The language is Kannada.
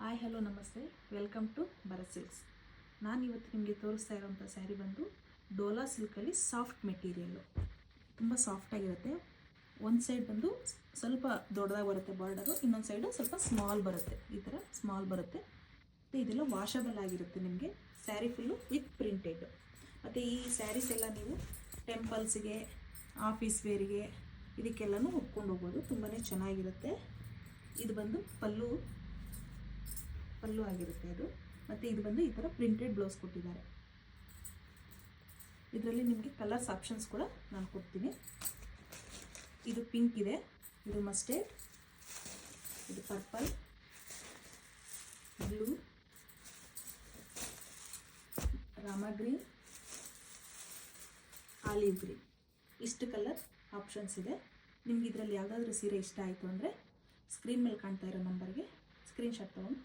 ಹಾಯ್ ಹಲೋ ನಮಸ್ತೆ, ವೆಲ್ಕಮ್ ಟು ಭರತ್ ಸಿಲ್ಕ್ಸ್. ನಾನು ಇವತ್ತು ನಿಮಗೆ ತೋರಿಸ್ತಾ ಇರೋಂಥ ಸ್ಯಾರಿ ಬಂದು ಡೋಲಾ ಸಿಲ್ಕಲ್ಲಿ ಸಾಫ್ಟ್ ಮೆಟೀರಿಯಲ್ಲು, ತುಂಬ ಸಾಫ್ಟಾಗಿರುತ್ತೆ. ಒಂದು ಸೈಡ್ ಬಂದು ಸ್ವಲ್ಪ ದೊಡ್ಡದಾಗಿ ಬರುತ್ತೆ ಬಾರ್ಡರು, ಇನ್ನೊಂದು ಸೈಡು ಸ್ವಲ್ಪ ಸ್ಮಾಲ್ ಬರುತ್ತೆ, ಈ ಥರ ಸ್ಮಾಲ್ ಬರುತ್ತೆ. ಮತ್ತು ಇದೆಲ್ಲ ವಾಷಬಲ್ ಆಗಿರುತ್ತೆ ನಿಮಗೆ. Sari full with printed. ಮತ್ತು ಈ ಸ್ಯಾರೀಸ್ ಎಲ್ಲ ನೀವು ಟೆಂಪಲ್ಸ್ಗೆ, ಆಫೀಸ್ ವೇರಿಗೆ, ಇದಕ್ಕೆಲ್ಲನೂ ಉಟ್ಕೊಂಡು ಹೋಗ್ಬೋದು. ತುಂಬಾ ಚೆನ್ನಾಗಿರುತ್ತೆ. ಇದು ಬಂದು ಪಲ್ಲು ಆಗಿರುತ್ತೆ ಅದು. ಮತ್ತು ಇದು ಬಂದು ಈ ಥರ ಪ್ರಿಂಟೆಡ್ ಬ್ಲೌಸ್ ಕೊಟ್ಟಿದ್ದಾರೆ. ಇದರಲ್ಲಿ ನಿಮಗೆ ಕಲರ್ಸ್ ಆಪ್ಷನ್ಸ್ ಕೂಡ ನಾನು ಕೊಡ್ತೀನಿ. ಇದು ಪಿಂಕ್ ಇದೆ, ಇದು ಮಸ್ಟರ್ಡ್, ಇದು purple, blue, Rama green, olive green, ಇಷ್ಟು ಕಲರ್ ಆಪ್ಷನ್ಸ್ ಇದೆ. ನಿಮ್ಗೆ ಇದರಲ್ಲಿ ಯಾವುದಾದ್ರೂ ಸೀರೆ ಇಷ್ಟ ಆಯಿತು ಅಂದರೆ ಸ್ಕ್ರೀನ್ ಮೇಲೆ ಕಾಣ್ತಾ ಇರೋ ನಂಬರ್ಗೆ ಸ್ಕ್ರೀನ್ಶಾಟ್ ತೊಗೊಂಡು